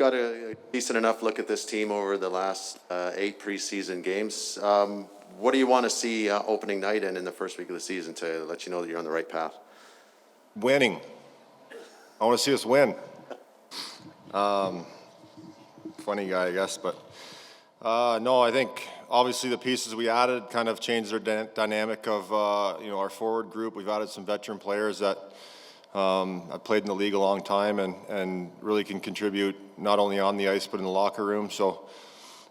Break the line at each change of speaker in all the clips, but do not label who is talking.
got a decent enough look at this team over the last 8 preseason games. What do you want to see opening night and in the first week of the season to let you know that you're on the right path?
Winning. I want to see us win. Funny guy, I guess, but no, I think obviously the pieces we added kind of changed their dynamic of our forward group. We've added some veteran players that have played in the league a long time and really can contribute not only on the ice but in the locker room. So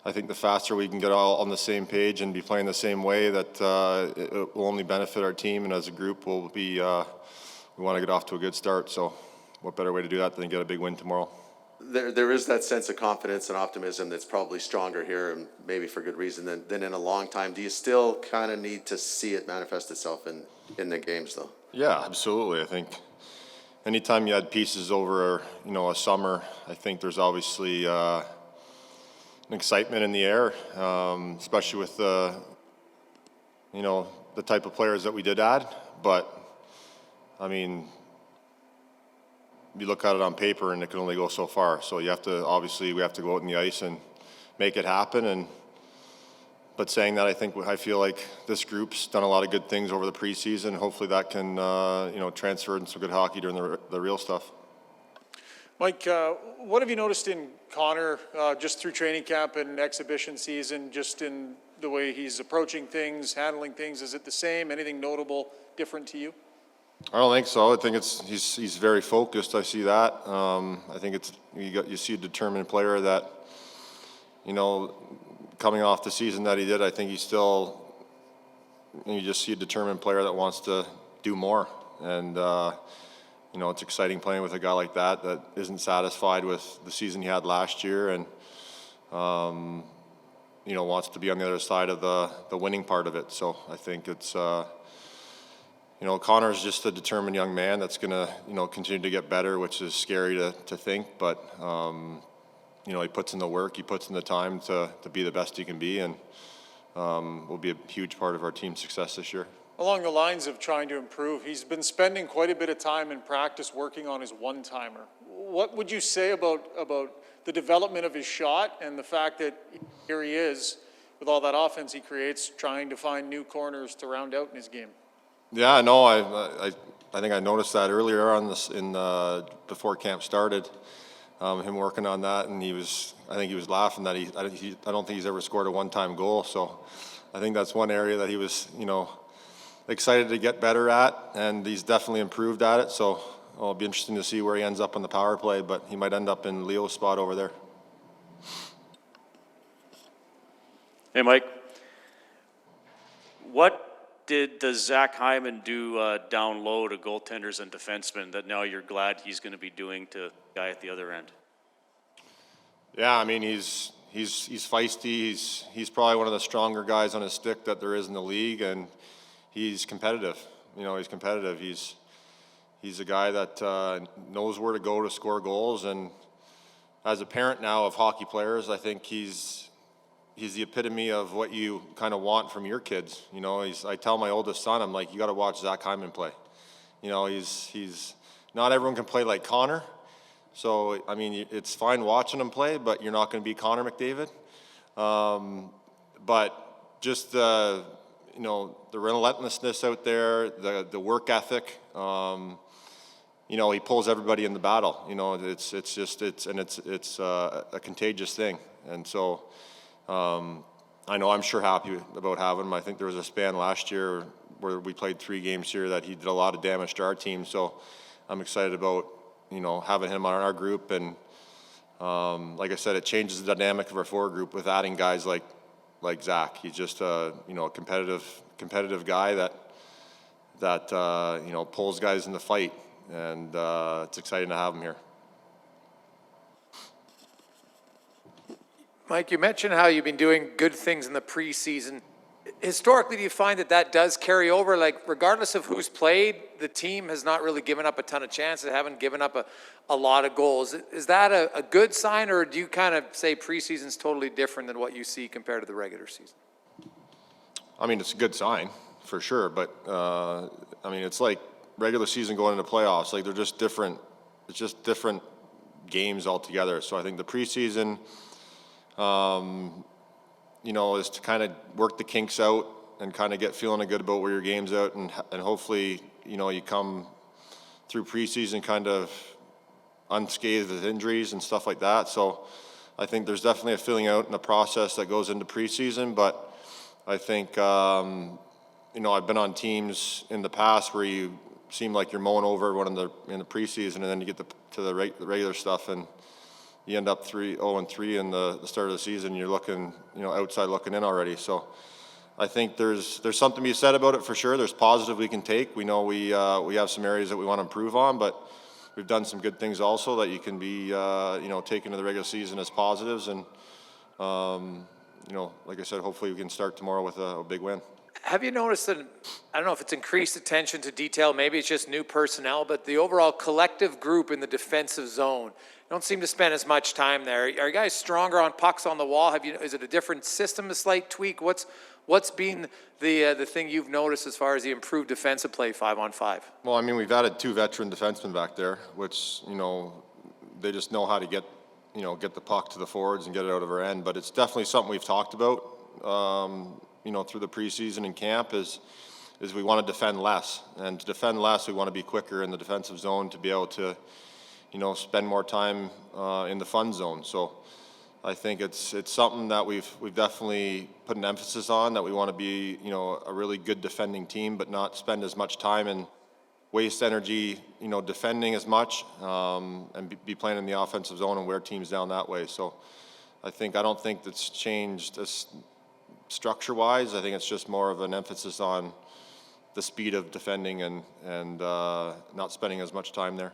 I think the faster we can get all on the same page and be playing the same way, that it will only benefit our team, and as a group we'll be we want to get off to a good start. So what better way to do that than get a big win tomorrow?
There is that sense of confidence and optimism that's probably stronger here, and maybe for good reason, than in a long time. Do you still kind of need to see it manifest itself in the games, though? Yeah,
absolutely. I think anytime you add pieces over a summer, I think there's obviously an excitement in the air, especially with the type of players that we did add. But I mean, you look at it on paper and it can only go so far. So we have to go out in the ice and make it happen. But saying that, I feel like this group's done a lot of good things over the preseason. Hopefully that can transfer into some good hockey during the real stuff.
Mike, what have you noticed in Connor just through training camp and exhibition season, just in the way he's approaching things, handling things? Is it the same? Anything notable different to you?
I don't think so. I think he's very focused. I see that. I think you see a determined player that, coming off the season that he did, I think you just see a determined player that wants to do more. And it's exciting playing with a guy like that isn't satisfied with the season he had last year, and wants to be on the other side of the winning part of it. So I think it's. Connor's just a determined young man that's going to, continue to get better, which is scary to think. But, he puts in the work, he puts in the time to be the best he can be, and will be a huge part of our team's success this year.
Along the lines of trying to improve, he's been spending quite a bit of time in practice working on his one-timer. What would you say about the development of his shot and the fact that here he is, with all that offense he creates, trying to find new corners to round out in his game?
Yeah, no, I think I noticed that earlier on before camp started, him working on that, and I think he was laughing that I don't think he's ever scored a one-time goal. So I think that's one area that he was, excited to get better at, and he's definitely improved at it. So it'll be interesting to see where he ends up on the power play, but he might end up in Leo's spot over there.
Hey, Mike. What does Zach Hyman do down low to goaltenders and defensemen that now you're glad he's going to be doing to the guy at the other end?
Yeah, I mean, he's feisty. He's probably one of the stronger guys on his stick that there is in the league, and he's competitive. He's competitive. He's a guy that knows where to go to score goals, and as a parent now of hockey players, I think he's the epitome of what you kind of want from your kids. I tell my oldest son, I'm like, you got to watch Zach Hyman play. He's not everyone can play like Connor. So, I mean, it's fine watching him play, but you're not going to be Connor McDavid. But just the relentlessness out there, the work ethic. He pulls everybody in the battle. It's a contagious thing, and so. I know I'm sure happy about having him. I think there was a span last year where we played 3 games here that he did a lot of damage to our team. So I'm excited about, having him on our group. And like I said, it changes the dynamic of our forward group with adding guys like Zach. He's just a competitive guy that pulls guys in the fight. And it's exciting to have him here.
Mike, you mentioned how you've been doing good things in the preseason. Historically, do you find that does carry over? Like, regardless of who's played, the team has not really given up a ton of chances. They haven't given up a lot of goals. Is that a good sign, or do you kind of say preseason's totally different than what you see compared to the regular season?
I mean, it's a good sign, for sure. But, it's like regular season going into playoffs. Like, they're just different. It's just different games altogether. So I think the preseason, you know, is to kind of work the kinks out and kind of get feeling good about where your game's at, and hopefully, you know, you come through preseason kind of unscathed with injuries and stuff like that. So I think there's definitely a filling out in the process that goes into preseason, but I think, you know, I've been on teams in the past where you seem like you're mowing over everyone in the preseason, and then you get to the regular stuff, and you end up 0-3 in the start of the season. You're looking, you know, outside looking in already. So I think there's something to be said about it for sure. There's positive we can take. We know we have some areas that we want to improve on, but we've done some good things also that you can be, you know, taken to the regular season as positives. And, you know, like I said, hopefully we can start tomorrow with a big win.
Have you noticed that, I don't know if it's increased attention to detail, maybe it's just new personnel, but the overall collective group in the defensive zone don't seem to spend as much time there. Are you guys stronger on pucks on the wall? Is it a different system, a slight tweak? What's been the thing you've noticed as far as the improved defensive play 5-on-5?
Well, I mean, we've added 2 veteran defensemen back there, which, you know, they just know how to get the puck to the forwards and get it out of our end. But it's definitely something we've talked about, you know, through the preseason and camp is we want to defend less. And to defend less, we want to be quicker in the defensive zone to be able to, you know, spend more time in the fun zone. So I think it's something that we've definitely put an emphasis on, that we want to be, you know, a really good defending team, but not spend as much time and waste energy, you know, defending as much, and be playing in the offensive zone and wear teams down that way. So I don't think that's changed as structure-wise. I think it's just more of an emphasis on the speed of defending and not spending as much time there.